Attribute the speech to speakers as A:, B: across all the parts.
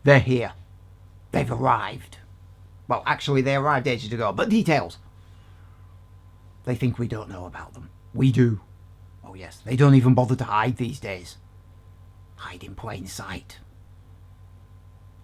A: They're here. They've arrived. Well, actually, they arrived ages ago, but details. They think we don't know about them. We do. Oh yes, they don't even bother to hide these days. Hide in plain sight.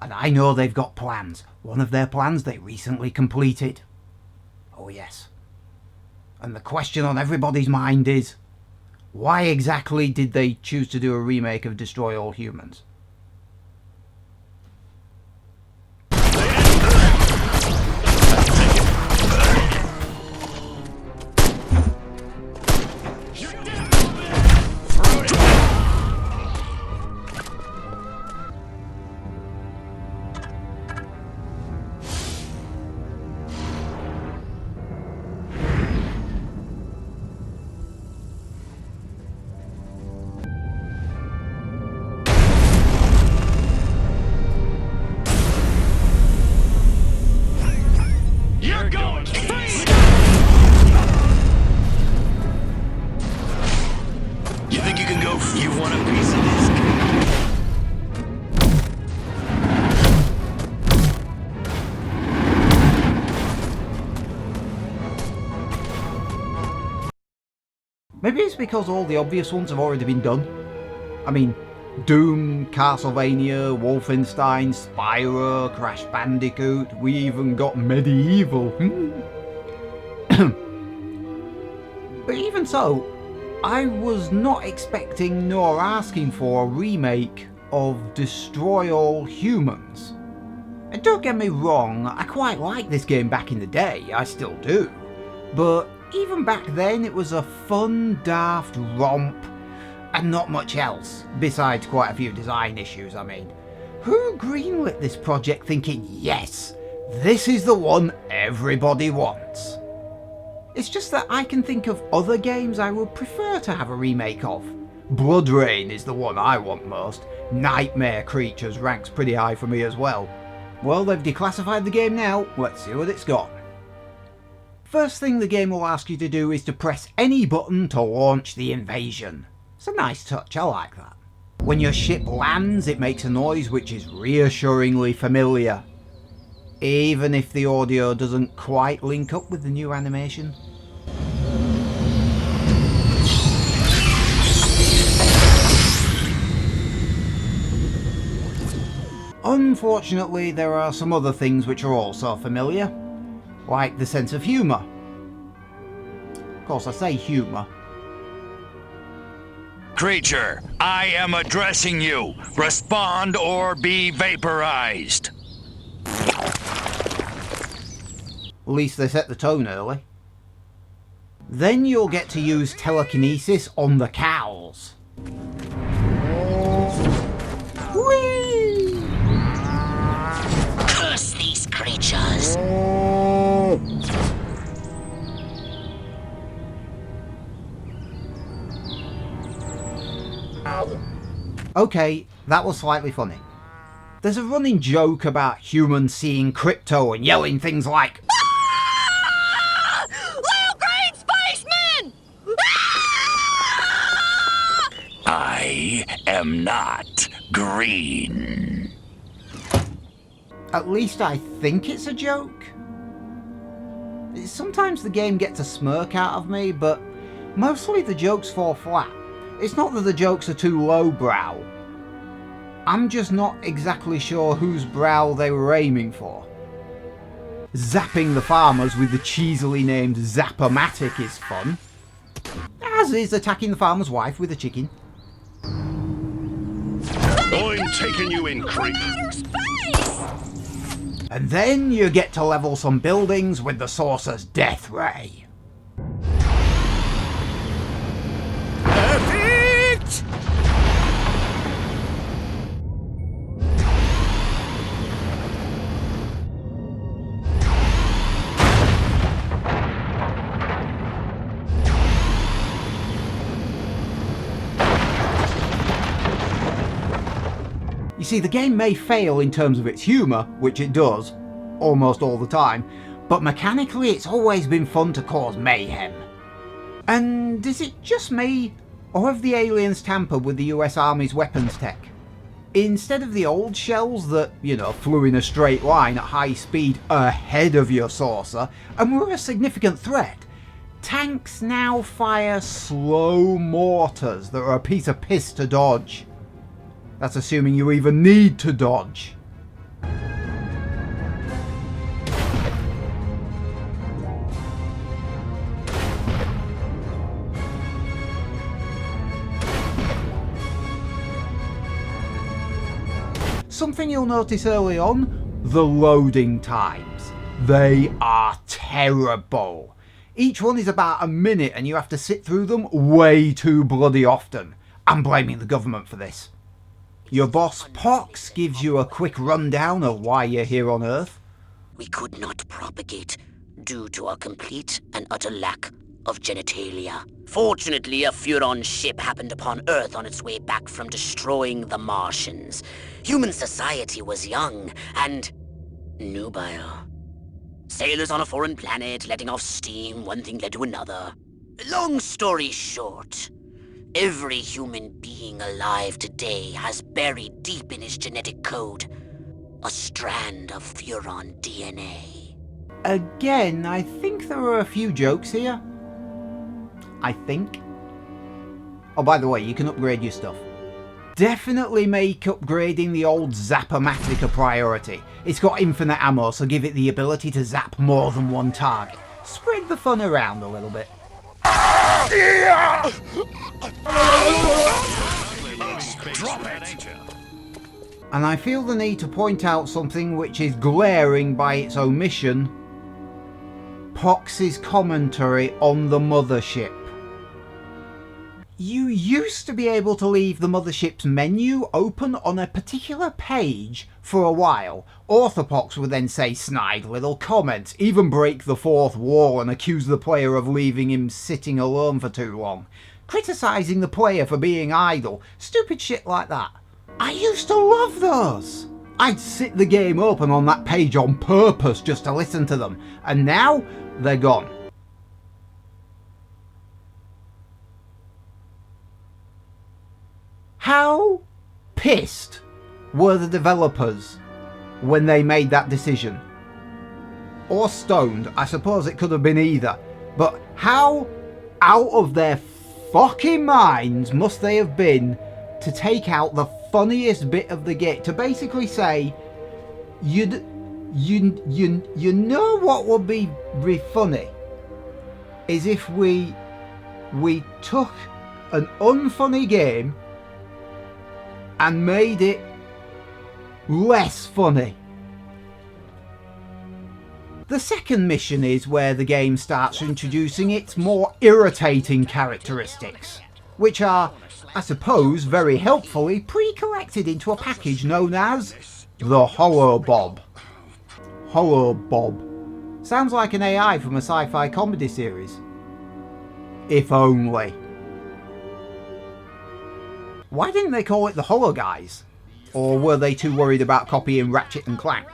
A: And I know they've got plans. One of their plans they recently completed. Oh yes. And the question on everybody's mind is, why exactly did they choose to do a remake of Destroy All Humans? Maybe it's because all the obvious ones have already been done. I mean, Doom, Castlevania, Wolfenstein, Spyro, Crash Bandicoot, we even got Medieval. But even so, I was not expecting nor asking for a remake of Destroy All Humans. And don't get me wrong, I quite liked this game back in the day, I still do. But even back then it was a fun, daft romp, and not much else, besides quite a few design issues, I mean. Who greenlit this project thinking, yes, this is the one everybody wants? It's just that I can think of other games I would prefer to have a remake of. Blood Rain is the one I want most. Nightmare Creatures ranks pretty high for me as well. Well, they've declassified the game now, let's see what it's got. First thing the game will ask you to do is to press any button to launch the invasion. It's a nice touch, I like that. When your ship lands, it makes a noise which is reassuringly familiar, even if the audio doesn't quite link up with the new animation. Unfortunately, there are some other things which are also familiar, like the sense of humour. Of course, I say humour.
B: Creature, I am addressing you. Respond or be vaporized.
A: At least they set the tone early. Then you'll get to use telekinesis on the cows. Whee!
C: Curse these creatures.
A: Okay, that was slightly funny. There's a running joke about humans seeing crypto and yelling things like,
C: Ah! Little green spaceman! Ah!
B: I am not green.
A: At least I think it's a joke. Sometimes the game gets a smirk out of me, but mostly the jokes fall flat. It's not that the jokes are too lowbrow. I'm just not exactly sure whose brow they were aiming for. Zapping the farmers with the cheesily named Zap-O-Matic is fun, as is attacking the farmer's wife with a chicken.
D: I'm taking you in, creep.
A: And then you get to level some buildings with the Sorcerer's Death Ray.
C: Perfect!
A: You see, the game may fail in terms of its humour, which it does, almost all the time, but mechanically it's always been fun to cause mayhem. And is it just me, or have the aliens tampered with the US Army's weapons tech? Instead of the old shells that, flew in a straight line at high speed ahead of your saucer and were a significant threat, tanks now fire slow mortars that are a piece of piss to dodge. That's assuming you even need to dodge. Something you'll notice early on, the loading times. They are terrible. Each one is about a minute and you have to sit through them way too bloody often. I'm blaming the government for this. Your boss Pox gives you a quick rundown of why you're here on Earth.
C: We could not propagate due to our complete and utter lack of genitalia. Fortunately, a Furon ship happened upon Earth on its way back from destroying the Martians. Human society was young and nubile. Sailors on a foreign planet letting off steam, one thing led to another. Long story short, every human being alive today has buried deep in his genetic code a strand of Furon DNA.
A: Again, I think there are a few jokes here. I think. Oh, by the way, you can upgrade your stuff. Definitely make upgrading the old Zap-O-Matic a priority. It's got infinite ammo, so give it the ability to zap more than one target. Spread the fun around a little bit.
D: Drop it!
A: And I feel the need to point out something which is glaring by its omission. Pox's commentary on the mothership. You used to be able to leave the mothership's menu open on a particular page for a while. Orthopox would then say snide little comments, even break the fourth wall and accuse the player of leaving him sitting alone for too long, criticising the player for being idle, stupid shit like that. I used to love those. I'd sit the game open on that page on purpose just to listen to them, and now they're gone. How pissed were the developers when they made that decision? Or stoned, I suppose it could have been either. But how out of their fucking minds must they have been to take out the funniest bit of the game, to basically say, you know what would be funny is if we took an unfunny game and made it less funny. The second mission is where the game starts introducing its more irritating characteristics, which are, I suppose, very helpfully pre-collected into a package known as the Holobob. Holobob. Sounds like an AI from a sci-fi comedy series. If only. Why didn't they call it the Holo Guys? Or were they too worried about copying Ratchet and Clank?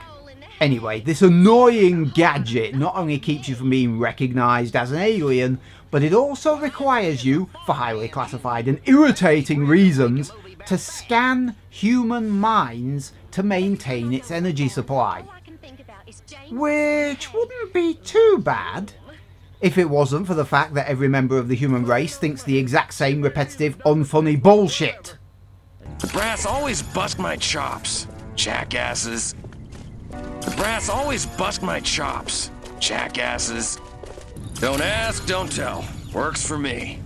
A: Anyway, this annoying gadget not only keeps you from being recognised as an alien, but it also requires you, for highly classified and irritating reasons, to scan human minds to maintain its energy supply. Which wouldn't be too bad if it wasn't for the fact that every member of the human race thinks the exact same repetitive, unfunny bullshit.
B: The brass always bust my chops, jackasses. The brass always bust my chops, jackasses. Don't ask, don't tell. Works for me.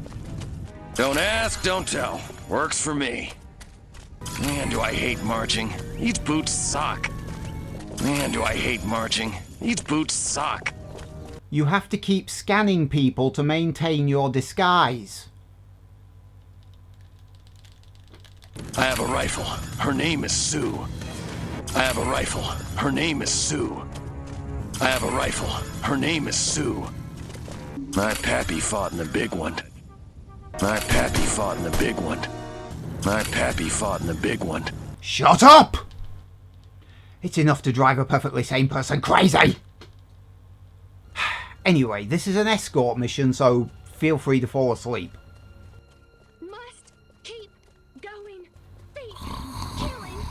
B: Don't ask, don't tell. Works for me. Man, do I hate marching. These boots suck. Man, do I hate marching. These boots suck.
A: You have to keep scanning people to maintain your disguise.
B: I have a rifle. Her name is Sue. I have a rifle. Her name is Sue. I have a rifle. Her name is Sue. My pappy fought in the big one. My pappy fought in the big one. My pappy fought in the big one.
A: Shut up! It's enough to drive a perfectly sane person crazy! Anyway, this is an escort mission, so feel free to fall asleep.
E: Must keep going. Thief, killing,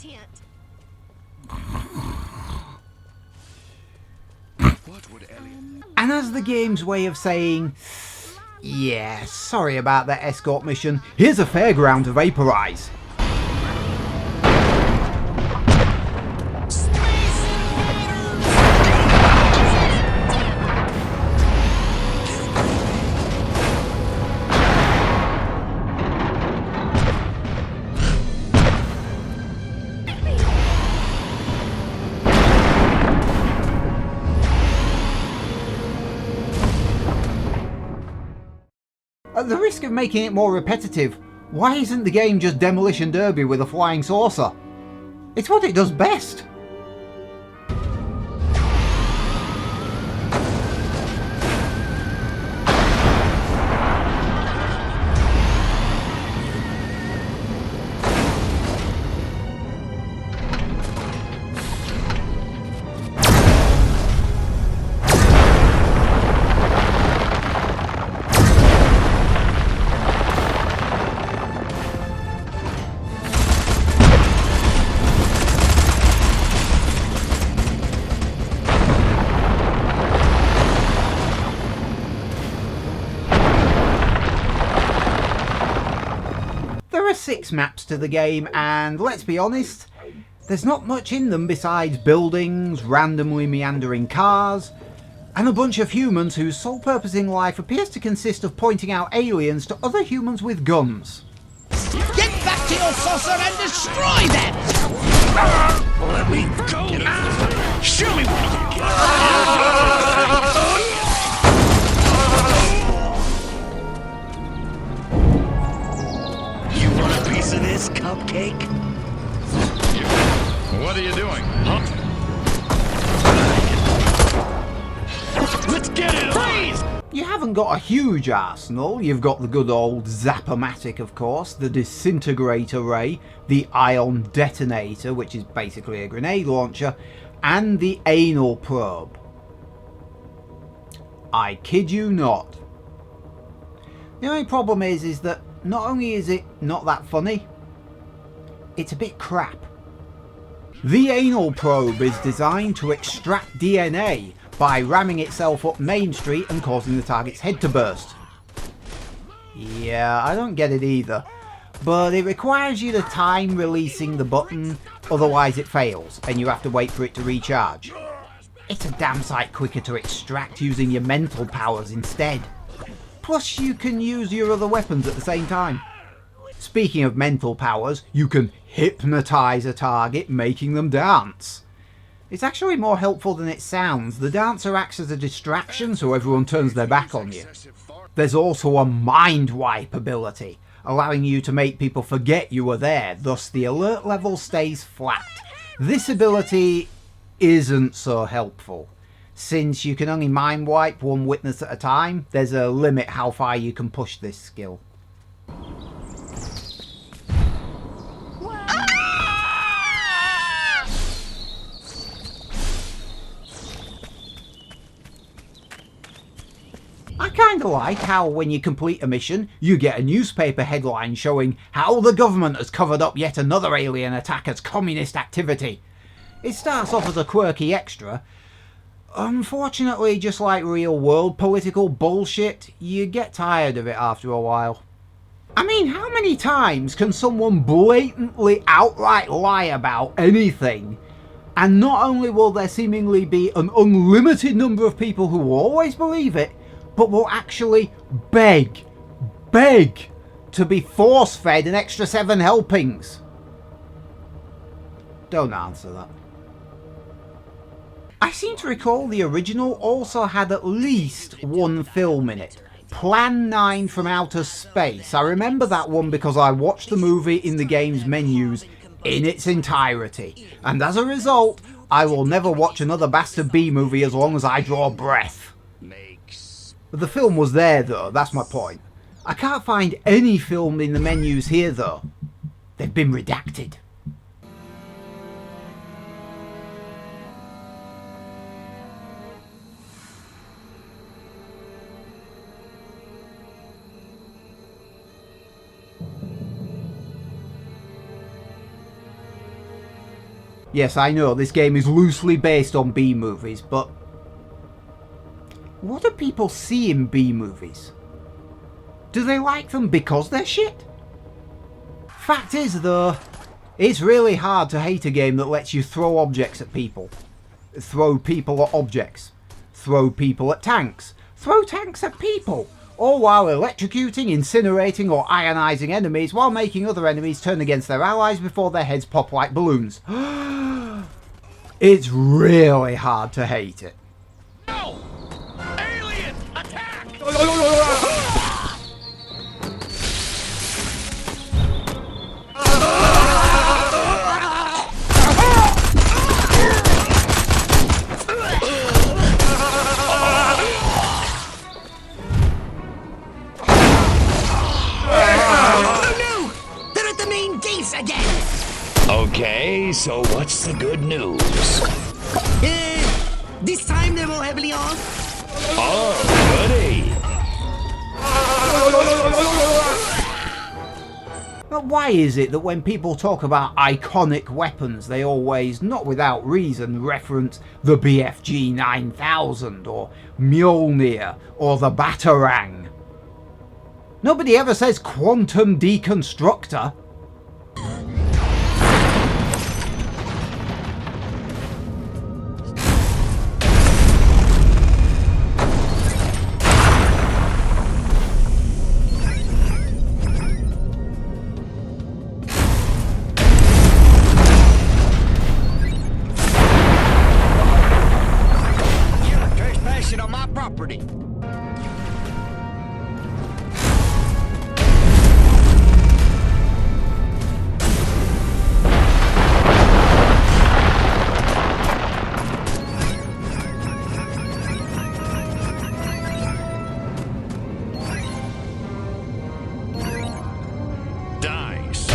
E: tent.
B: What would Elliot...
A: And as the game's way of saying, yeah, sorry about that escort mission, here's a fairground to vaporize. At the risk of making it more repetitive, why isn't the game just Demolition Derby with a flying saucer? It's what it does best. There are 6 maps to the game, and let's be honest, there's not much in them besides buildings, randomly meandering cars, and a bunch of humans whose sole purpose in life appears to consist of pointing out aliens to other humans with guns.
F: Get back to your saucer and destroy them!
B: Let me go now! Show me what you got! You want a piece of this, cupcake?
D: What are you doing?
B: Let's get it! Freeze!
A: You haven't got a huge arsenal. You've got the good old Zap-O-Matic, of course, the Disintegrator Ray, the Ion Detonator, which is basically a grenade launcher, and the Anal Probe. I kid you not. The only problem is that not only is it not that funny, it's a bit crap. The Anal Probe is designed to extract DNA by ramming itself up Main Street and causing the target's head to burst. Yeah, I don't get it either, but it requires you to time releasing the button, otherwise it fails and you have to wait for it to recharge. It's a damn sight quicker to extract using your mental powers instead. Plus you can use your other weapons at the same time. Speaking of mental powers, you can hypnotize a target, making them dance. It's actually more helpful than it sounds. The dancer acts as a distraction so everyone turns their back on you. There's also a mind wipe ability, allowing you to make people forget you were there, thus the alert level stays flat. This ability isn't so helpful. Since you can only mind wipe one witness at a time, there's a limit how far you can push this skill. I kinda like how when you complete a mission, you get a newspaper headline showing how the government has covered up yet another alien attack as communist activity. It starts off as a quirky extra. Unfortunately, just like real world political bullshit, you get tired of it after a while. I mean, how many times can someone blatantly outright lie about anything? And not only will there seemingly be an unlimited number of people who will always believe it, but will actually beg to be force-fed an extra 7 helpings. Don't answer that. I seem to recall the original also had at least one film in it. Plan 9 from Outer Space. I remember that one because I watched the movie in the game's menus in its entirety. And as a result, I will never watch another Bastard B movie as long as I draw breath. But the film was there though, that's my point. I can't find any film in the menus here though. They've been redacted. Yes, I know this game is loosely based on B-movies, but what do people see in B-movies? Do they like them because they're shit? Fact is though, it's really hard to hate a game that lets you throw objects at people. Throw people at objects. Throw people at tanks. Throw tanks at people. All while electrocuting, incinerating or ionising enemies while making other enemies turn against their allies before their heads pop like balloons. It's really hard to hate it.
B: No! Alien! Attack!
D: Okay, so what's the good news?
F: This time they will heavily on.
D: Oh, goody.
A: But why is it that when people talk about iconic weapons, they always, not without reason, reference the BFG 9000 or Mjolnir or the Batarang? Nobody ever says Quantum Deconstructor.
F: On my property.
B: Dice.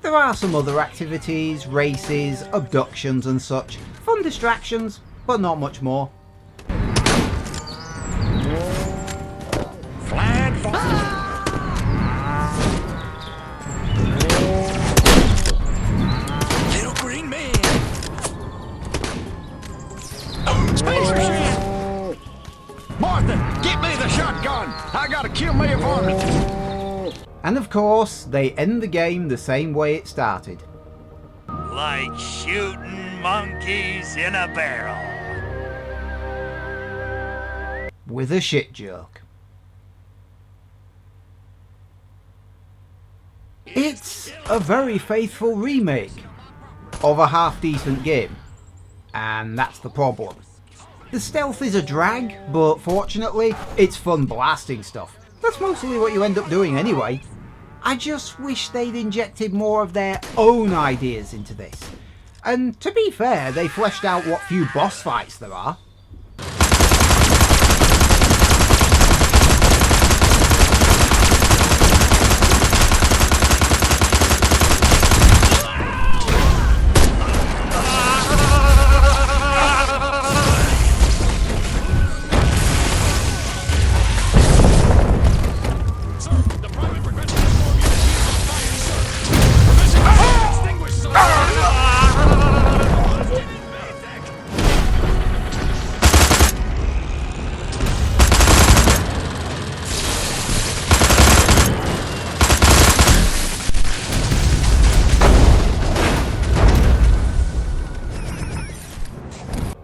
A: There are some other activities, races, abductions and such. Fun distractions, but not much more.
B: Flag Little green man. Spacer shit.
F: Martha, get me the shotgun. I gotta kill me a varmint.
A: And of course, they end the game the same way it started.
D: Like shooting monkeys in a barrel.
A: With a shit joke. It's a very faithful remake of a half-decent game. And that's the problem. The stealth is a drag, but fortunately, it's fun blasting stuff. That's mostly what you end up doing anyway. I just wish they'd injected more of their own ideas into this. And to be fair, they fleshed out what few boss fights there are.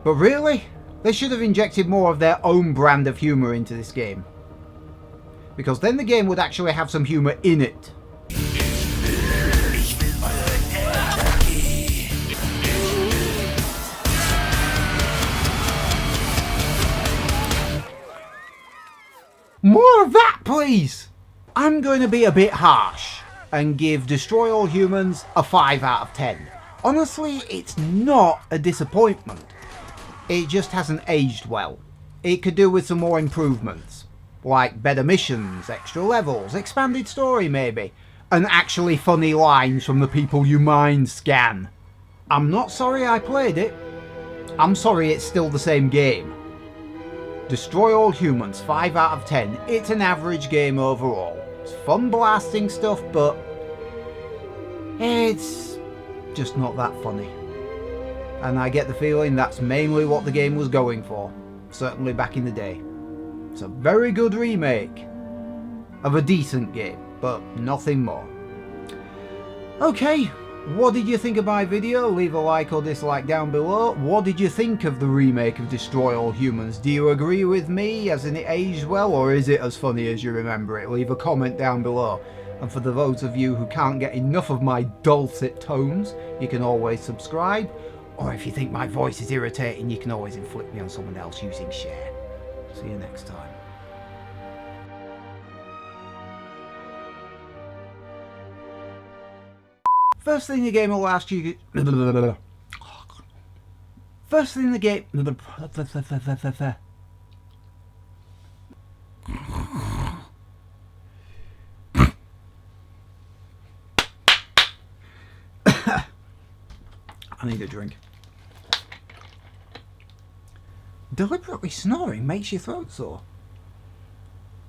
A: But really, they should have injected more of their own brand of humour into this game. Because then the game would actually have some humour in it. More of that, please! I'm going to be a bit harsh and give Destroy All Humans a 5 out of 10. Honestly, it's not a disappointment. It just hasn't aged well. It could do with some more improvements. Like better missions, extra levels, expanded story maybe, and actually funny lines from the people you mind scan. I'm not sorry I played it. I'm sorry, it's still the same game. Destroy All Humans, 5 out of 10. It's an average game overall. It's fun blasting stuff, but it's just not that funny. And I get the feeling that's mainly what the game was going for, certainly back in the day. It's a very good remake of a decent game, but nothing more. Okay, what did you think of my video? Leave a like or dislike down below. What did you think of the remake of Destroy All Humans? Do you agree with me, as in it aged well, or is it as funny as you remember it? Leave a comment down below. And for those of you who can't get enough of my dulcet tones, you can always subscribe. Or if you think my voice is irritating, you can always inflict me on someone else using share. See you next time. First thing the game will ask you... First thing the game... I need a drink. Deliberately snoring makes your throat sore.